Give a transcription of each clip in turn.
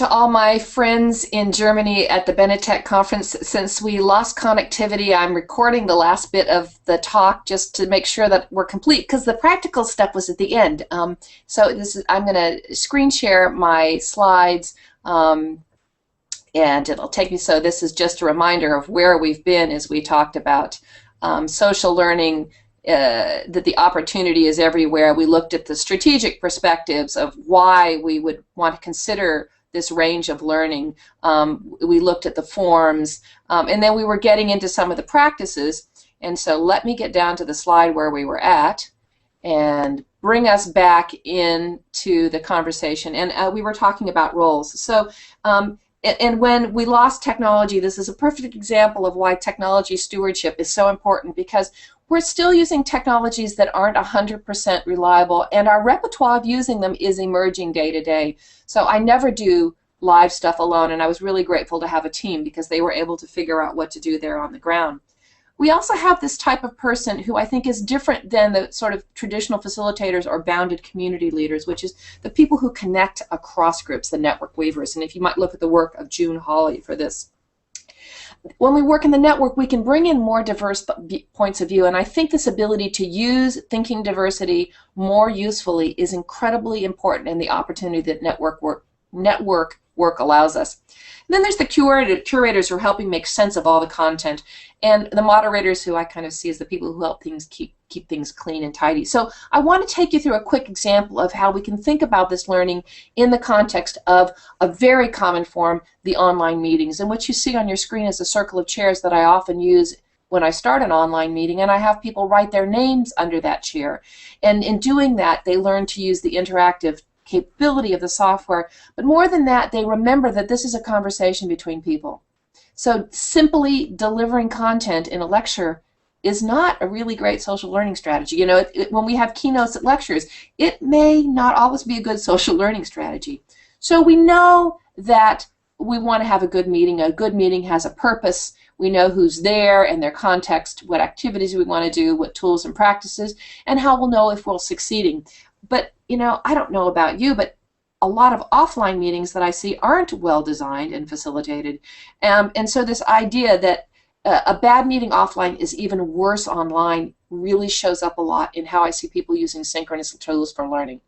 To all my friends in Germany at the Benetech conference. Since we lost connectivity, I'm recording the last bit of the talk just to make sure that we're complete, because the practical step was at the end. I'm going to screen share my slides, and it'll take me. So this is just a reminder of where we've been as we talked about social learning. That the opportunity is everywhere. We looked at the strategic perspectives of why we would want to consider this range of learning. We looked at the forms, and then we were getting into some of the practices. And so let me get down to the slide where we were at and bring us back into the conversation. And we were talking about roles. So, and when we lost technology, this is a perfect example of why technology stewardship is so important, because we're still using technologies that aren't 100% reliable, and our repertoire of using them is emerging day to day. So I never do live stuff alone, and I was really grateful to have a team because they were able to figure out what to do there on the ground. We also have this type of person who I think is different than the sort of traditional facilitators or bounded community leaders, which is the people who connect across groups, the network weavers. And if you might look at the work of June Hawley for this. When we work in the network, we can bring in more diverse points of view, and I think this ability to use thinking diversity more usefully is incredibly important in the opportunity that network work allows us. And then there's the curators who are helping make sense of all the content, and the moderators, who I kind of see as the people who help things keep things clean and tidy. So I want to take you through a quick example of how we can think about this learning in the context of a very common form, the online meetings. And what you see on your screen is a circle of chairs that I often use when I start an online meeting, and I have people write their names under that chair. And in doing that, they learn to use the interactive capability of the software. But more than that, they remember that this is a conversation between people. So simply delivering content in a lecture is not a really great social learning strategy. You know, when we have keynotes at lectures, it may not always be a good social learning strategy. So we know that we want to have a good meeting. A good meeting has a purpose. We know who's there and their context, what activities we want to do, what tools and practices, and how we'll know if we're succeeding. But, you know, I don't know about you, but a lot of offline meetings that I see aren't well designed and facilitated. And so this idea that a bad meeting offline is even worse online really shows up a lot in how I see people using synchronous tools for learning.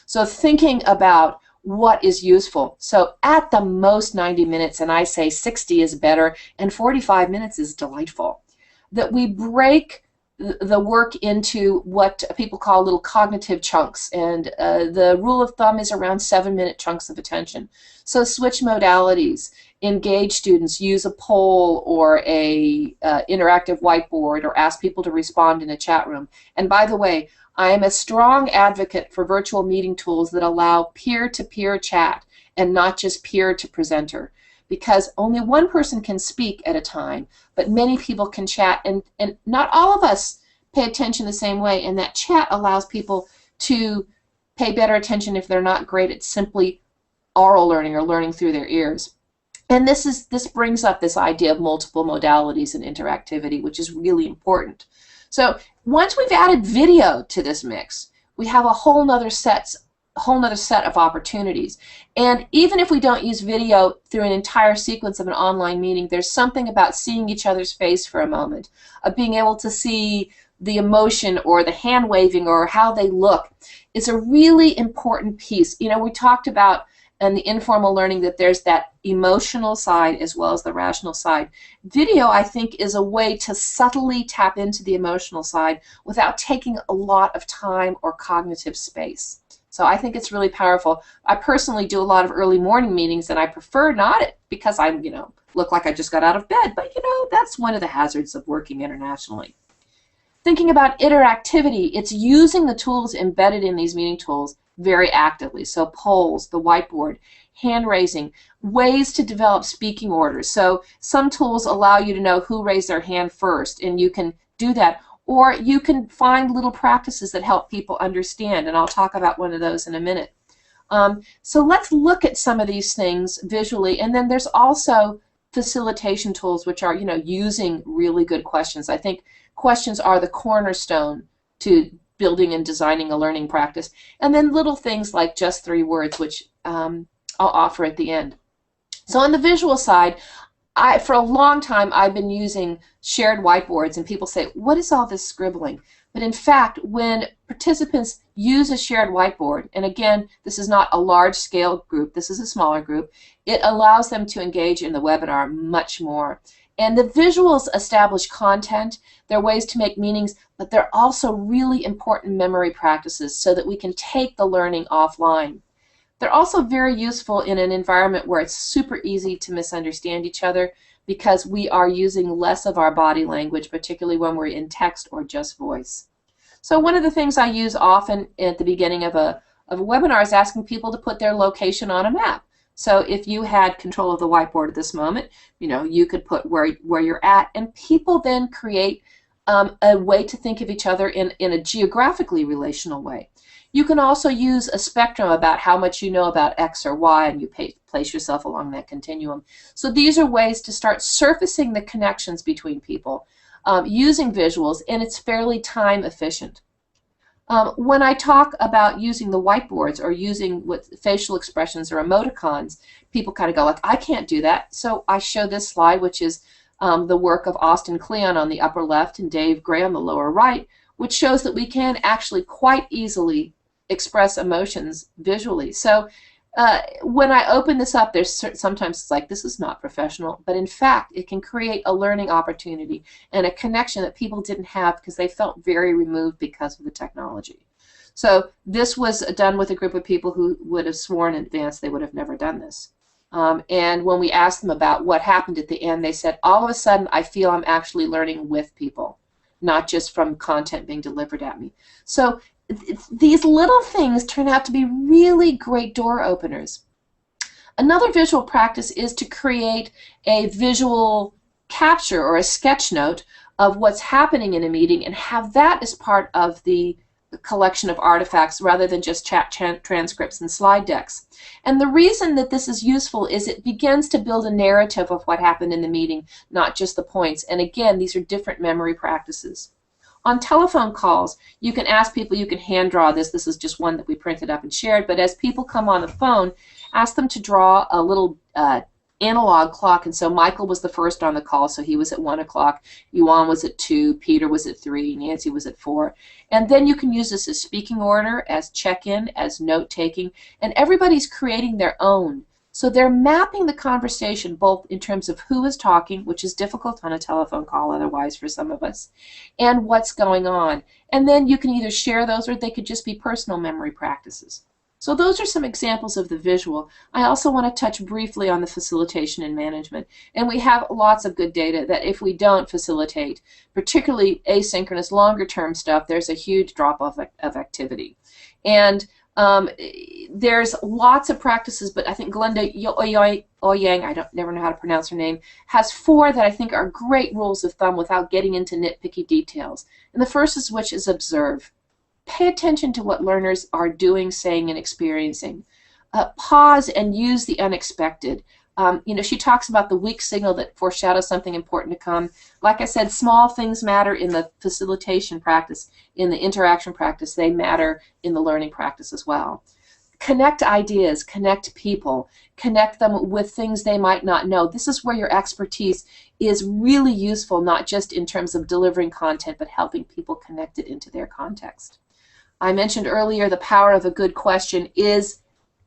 So thinking about what is useful. So at the most 90 minutes, and I say 60 is better, and 45 minutes is delightful. That we break the work into what people call little cognitive chunks, and the rule of thumb is around 7-minute chunks of attention. So switch modalities, engage students, use a poll or a interactive whiteboard, or ask people to respond in a chat room. And by the way, I am a strong advocate for virtual meeting tools that allow peer-to-peer chat and not just peer-to-presenter, because only one person can speak at a time, but many people can chat, and not all of us pay attention the same way, and that chat allows people to pay better attention if they're not great at simply oral learning or learning through their ears. And this brings up this idea of multiple modalities and interactivity, which is really important. So once we've added video to this mix, we have a whole nother set of opportunities. And even if we don't use video through an entire sequence of an online meeting, there's something about seeing each other's face for a moment, of being able to see the emotion or the hand waving or how they look. It's a really important piece. You know, we talked about in the informal learning that there's that emotional side as well as the rational side. Video, I think, is a way to subtly tap into the emotional side without taking a lot of time or cognitive space. So I think it's really powerful. I personally do a lot of early morning meetings, and I prefer not it because I, look like I just got out of bed. But, that's one of the hazards of working internationally. Thinking about interactivity, it's using the tools embedded in these meeting tools very actively. So polls, the whiteboard, hand raising, ways to develop speaking orders. So some tools allow you to know who raised their hand first, and you can do that. Or you can find little practices that help people understand, and I'll talk about one of those in a minute. So let's look at some of these things visually, and then there's also facilitation tools, which are, using really good questions. I think questions are the cornerstone to building and designing a learning practice. And then little things like just 3 words, which I'll offer at the end. So on the visual side, for a long time, I've been using shared whiteboards, and people say, what is all this scribbling? But in fact, when participants use a shared whiteboard, and again, this is not a large-scale group, this is a smaller group, it allows them to engage in the webinar much more. And the visuals establish content, they're ways to make meanings, but they're also really important memory practices so that we can take the learning offline. They're also very useful in an environment where it's super easy to misunderstand each other because we are using less of our body language, particularly when we're in text or just voice. So one of the things I use often at the beginning of a webinar is asking people to put their location on a map. So if you had control of the whiteboard at this moment, you could put where you're at, and people then create a way to think of each other in a geographically relational way. You can also use a spectrum about how much you know about X or Y, and you place yourself along that continuum. So these are ways to start surfacing the connections between people using visuals, and it's fairly time efficient. When I talk about using the whiteboards or using facial expressions or emoticons, people kind of go like, I can't do that. So I show this slide, which is the work of Austin Kleon on the upper left and Dave Gray on the lower right, which shows that we can actually quite easily express emotions visually. So when I open this up, there's sometimes it's like, this is not professional, but in fact it can create a learning opportunity and a connection that people didn't have because they felt very removed because of the technology. So this was done with a group of people who would have sworn in advance they would have never done this. And when we asked them about what happened at the end, they said, all of a sudden I feel I'm actually learning with people, not just from content being delivered at me. So these little things turn out to be really great door openers. Another visual practice is to create a visual capture or a sketch note of what's happening in a meeting and have that as part of the collection of artifacts rather than just chat transcripts and slide decks. And the reason that this is useful is it begins to build a narrative of what happened in the meeting, not just the points. And again, these are different memory practices. On telephone calls, you can ask people, you can hand draw this. This is just one that we printed up and shared. But as people come on the phone, ask them to draw a little analog clock. And so Michael was the first on the call, so he was at 1 o'clock. Yuan was at 2. Peter was at 3. Nancy was at 4. And then you can use this as speaking order, as check-in, as note-taking. And everybody's creating their own. So they're mapping the conversation both in terms of who is talking, which is difficult on a telephone call otherwise for some of us, and what's going on. And then you can either share those or they could just be personal memory practices. So those are some examples of the visual. I also want to touch briefly on the facilitation and management. And we have lots of good data that if we don't facilitate, particularly asynchronous longer term stuff, there's a huge drop-off of activity. And there's lots of practices, but I think Glenda Ouyang, I never know how to pronounce her name, has 4 that I think are great rules of thumb without getting into nitpicky details. And the first is which is observe. Pay attention to what learners are doing, saying, and experiencing. Pause and use the unexpected. She talks about the weak signal that foreshadows something important to come. Like I said, small things matter in the facilitation practice, in the interaction practice. They matter in the learning practice as well. Connect ideas, connect people, connect them with things they might not know. This is where your expertise is really useful, not just in terms of delivering content, but helping people connect it into their context. I mentioned earlier the power of a good question is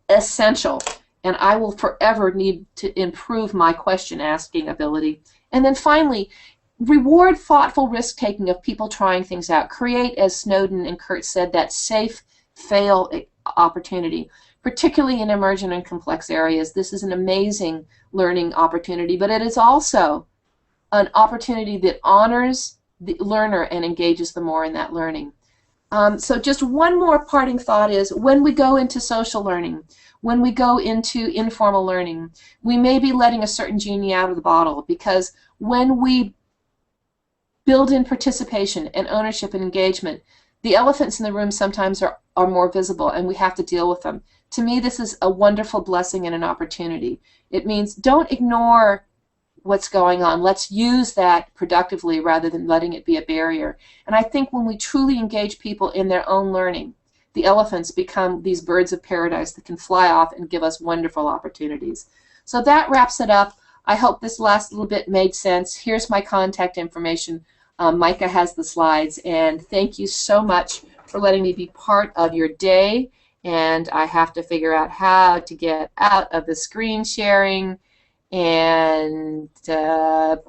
essential. And I will forever need to improve my question asking ability. And then finally, reward thoughtful risk taking of people trying things out. Create, as Snowden and Kurt said, that safe fail opportunity, particularly in emergent and complex areas. This is an amazing learning opportunity, but it is also an opportunity that honors the learner and engages them more in that learning. So just one more parting thought is when we go into social learning, when we go into informal learning, we may be letting a certain genie out of the bottle because when we build in participation and ownership and engagement, the elephants in the room sometimes are more visible and we have to deal with them. To me, this is a wonderful blessing and an opportunity. It means don't ignore what's going on. Let's use that productively rather than letting it be a barrier. And I think when we truly engage people in their own learning, the elephants become these birds of paradise that can fly off and give us wonderful opportunities. So that wraps it up. I hope this last little bit made sense. Here's my contact information. Micah has the slides, and thank you so much for letting me be part of your day. And I have to figure out how to get out of the screen sharing and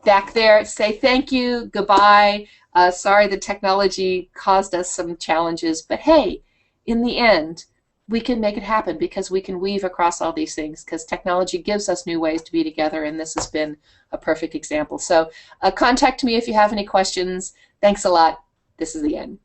back there say thank you, goodbye. Sorry the technology caused us some challenges, but hey, in the end, we can make it happen because we can weave across all these things because technology gives us new ways to be together, and this has been a perfect example. So contact me if you have any questions. Thanks a lot. This is the end.